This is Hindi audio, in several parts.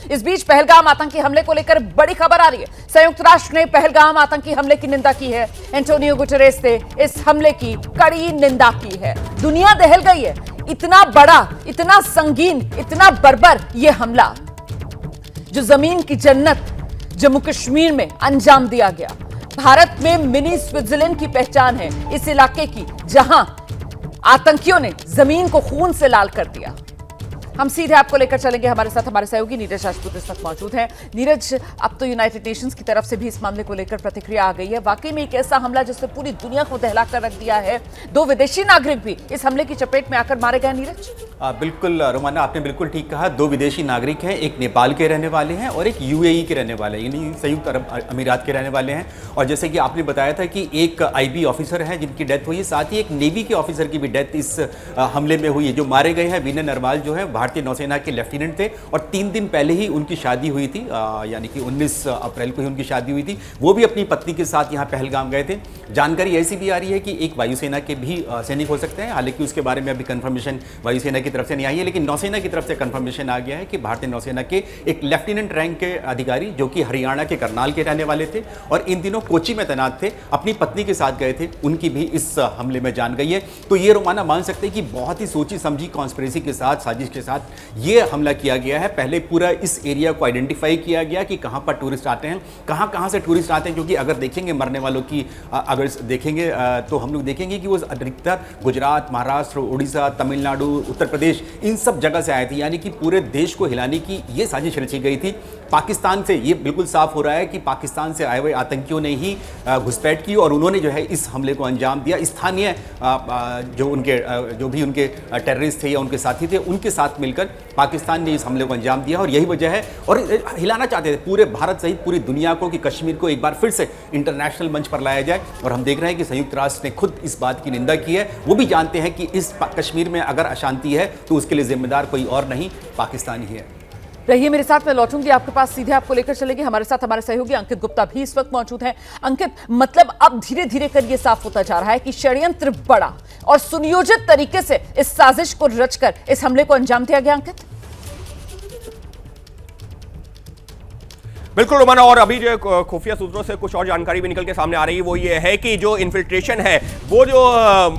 इस बीच पहलगाम आतंकी हमले को लेकर बड़ी खबर आ रही है। संयुक्त राष्ट्र ने पहलगाम आतंकी हमले की निंदा की है। एंटोनियो गुटेरेस ने इस हमले की कड़ी निंदा की है। दुनिया दहल गई है। इतना बड़ा, इतना संगीन, इतना बर्बर यह हमला जो जमीन की जन्नत जम्मू कश्मीर में अंजाम दिया गया। भारत में मिनी स्विट्जरलैंड की पहचान है इस इलाके की, जहां आतंकियों ने जमीन को खून से लाल कर दिया। हम सीधे आपको लेकर चलेंगे। हमारे साथ हमारे सहयोगी नीरज राजपूत इस वक्त मौजूद हैं। नीरज, अब तो यूनाइटेड नेशंस की तरफ से भी इस मामले को लेकर प्रतिक्रिया आ गई है। वाकई में एक ऐसा हमला जिसने पूरी दुनिया को दहला कर रख दिया है। 2 विदेशी नागरिक भी इस हमले की चपेट में आकर मारे गए। नीरज, बिल्कुल रोमाना, आपने बिल्कुल ठीक कहा। 2 विदेशी नागरिक हैं, एक नेपाल के रहने वाले हैं और एक यूएई के रहने वाले हैं, यानी संयुक्त अरब अमीरात के रहने वाले हैं। और जैसे कि आपने बताया था कि एक आईबी ऑफिसर है जिनकी डेथ हुई है, साथ ही एक नेवी के ऑफिसर की भी डेथ इस हमले में हुई है। जो मारे गए हैं विनय नरवाल जो है भारतीय नौसेना के लेफ्टिनेंट थे और 3 दिन पहले ही उनकी शादी हुई थी, यानी कि 19 अप्रैल को ही उनकी शादी हुई थी। वो भी अपनी पत्नी के साथ यहाँ पहलगाम गए थे। जानकारी ऐसी भी आ रही है कि एक वायुसेना के भी सैनिक हो सकते हैं, हालांकि उसके बारे में अभी कंफर्मेशन वायुसेना की तरफ से नहीं आई है, लेकिन नौसेना की तरफ से कंफर्मेशन आ गया है कि भारतीय नौसेना के एक लेफ्टिनेंट रैंक के अधिकारी जो कि हरियाणा के करनाल के रहने वाले थे और इन दिनों कोची में तैनात थे, अपनी पत्नी के साथ गए थे, उनकी भी इस हमले में जान गई है। तो ये रोमाना मान सकते हैं कि बहुत ही सोची समझी कॉन्स्पिरेसी के साथ, साजिश के साथ ये हमला किया गया है। पहले पूरा इस एरिया को आइडेंटिफाई किया गया कि कहां पर टूरिस्ट आते हैं, कहां से टूरिस्ट आते हैं, क्योंकि अगर देखेंगे मरने वालों की अगर देखेंगे तो हम लोग देखेंगे कि वो अधिकतर गुजरात, महाराष्ट्र, उड़ीसा, तमिलनाडु, उत्तर प्रदेश, इन सब जगह से आए थे। यानी कि पूरे देश को हिलाने की ये साजिश रची गई थी। पाकिस्तान से ये बिल्कुल साफ हो रहा है कि पाकिस्तान से आए हुए आतंकियों ने ही घुसपैठ की और उन्होंने जो है इस हमले को अंजाम दिया। स्थानीय जो भी उनके टेररिस्ट थे या उनके साथी थे, उनके साथ मिलकर पाकिस्तान ने इस हमले को अंजाम दिया और यही वजह है। और हिलाना चाहते थे पूरे भारत सहित पूरी दुनिया को कि कश्मीर को एक बार फिर से इंटरनेशनल मंच पर लाया जाए। और हम देख रहे हैं कि संयुक्त राष्ट्र ने खुद इस बात की निंदा की है। वो भी जानते हैं कि इस कश्मीर में अगर अशांति है तो उसके लिए जिम्मेदार कोई और नहीं, पाकिस्तान ही है। रहिए मेरे साथ, मैं लौटूंगी आपके पास, सीधे आपको लेकर चलेंगे। हमारे साथ हमारे सहयोगी अंकित गुप्ता भी इस वक्त मौजूद हैं। अंकित, मतलब अब धीरे धीरे कर ये साफ होता जा रहा है कि षड्यंत्र बड़ा और सुनियोजित तरीके से इस साजिश को रचकर इस हमले को अंजाम दिया गया। अंकित, बिल्कुल रोमाना, और अभी जो खुफिया सूत्रों से कुछ और जानकारी भी निकल के सामने आ रही है वो ये है कि जो इन्फिल्ट्रेशन है वो जो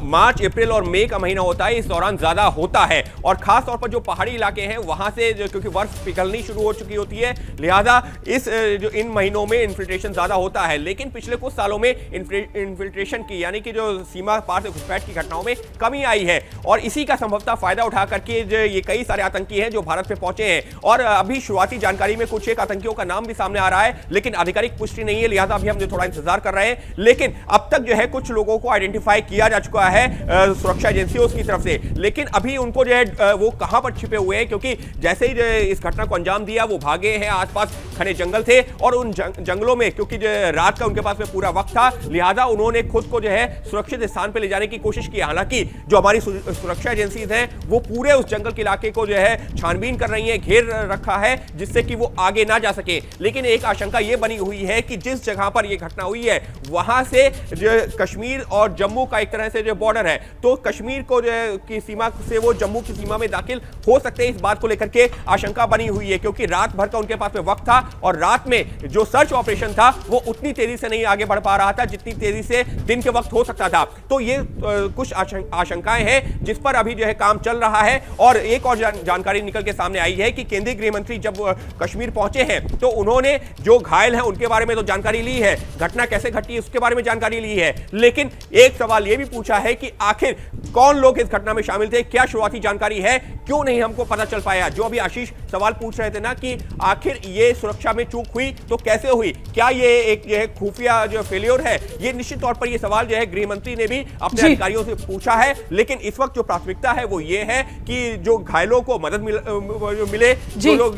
मार्च, अप्रैल और मई का महीना होता है इस दौरान ज्यादा होता है। और खास तौर पर जो पहाड़ी इलाके हैं वहां से क्योंकि बर्फ पिघलनी शुरू हो चुकी होती है, लिहाजा जो इन महीनों में इन्फिल्ट्रेशन ज्यादा होता है। लेकिन पिछले कुछ सालों में इन्फिल्ट्रेशन की, यानी कि जो सीमा पार से घुसपैठ की घटनाओं में कमी आई है और इसी का संभवतः फायदा उठा करके ये कई सारे आतंकी हैं जो भारत पे पहुंचे हैं। और अभी शुरुआती जानकारी में कुछ एक आतंकियों का नाम भी सामने आ रहा है, लेकिन आधिकारिक पुष्टि नहीं है, लिहाजा अभी हम जो थोड़ा इंतजार कर रहे हैं। लेकिन अब तक जो है कुछ लोगों को आइडेंटिफाई किया जा चुका है सुरक्षा एजेंसियों की तरफ से, लेकिन अभी उनको जो है वो कहां पर छिपे हुए हैं, क्योंकि जैसे ही इस घटना को अंजाम दिया वो भागे हैं। आसपास घने जंगल थे और उन जंगलों में क्योंकि रात का उनके पास में पूरा वक्त था, लिहाजा उन्होंने खुद को जो है सुरक्षित स्थान पर ले जाने की कोशिश की। हालांकि जो हमारी सुरक्षा एजेंसीज हैं वो पूरे उस जंगल के इलाके को जो है छानबीन कर रही है, घेर रखा है, जिससे कि वो आगे ना जा सके। लेकिन एक आशंका यह बनी हुई है कि जिस जगह पर यह घटना हुई है वहां से जो कश्मीर और जम्मू का एक तरह से जो बॉर्डर है, तो कश्मीर को जो की सीमा से वो जम्मू की सीमा में दाखिल हो सकते हैं। इस बात को लेकर के आशंका बनी हुई है, क्योंकि रात भर का उनके पास में वक्त था और रात में जो सर्च ऑपरेशन था वो उतनी तेजी से नहीं आगे बढ़ पा रहा था जितनी तेजी से दिन के वक्त हो सकता था। तो ये कुछ आशंकाएं हैं जिस पर अभी जो है काम चल रहा है। और एक और जानकारी निकल के सामने आई है कि केंद्रीय गृह मंत्री जब कश्मीर पहुंचे हैं तो उन्होंने जो घायल हैं उनके बारे में तो जानकारी ली है, घटना कैसे घटी है उसके बारे में जानकारी ली है, लेकिन एक सवाल यह भी पूछा है कि आखिर कौन लोग इस घटना में शामिल थे, क्या शुरुआती जानकारी है, क्यों नहीं हमको पता चल पाया। जो अभी आशीष सवाल पूछ रहे थे ना कि आखिर ये सुरक्षा में चूक हुई तो कैसे हुई, क्या ये एक जो है खुफिया जो फेलियर है, ये निश्चित तौर पर ये सवाल जो है गृह मंत्री ने भी अपने अधिकारियों से पूछा है। लेकिन इस वक्त जो प्राथमिकता है वो ये है कि जो घायलों को मदद मिले, जो लोग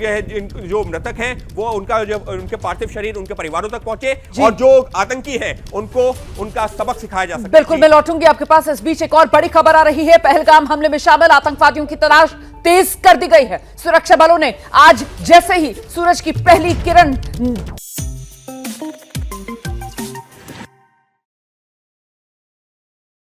जो मृतक हैं वो उनका जो उनके पार्थिव शरीर उनके परिवारों तक पहुंचे और जो आतंकी हैं उनको उनका सबक सिखाया जा सके। बिल्कुल, मैं लौटूंगी आपके पास। इस बीच एक और बड़ी खबर आ रही है। पहलगाम हमले में शामिल आतंकवादियों की तलाश तेज कर दी गई है। सुरक्षा बलों ने आज जैसे ही सूरज की पहली किरण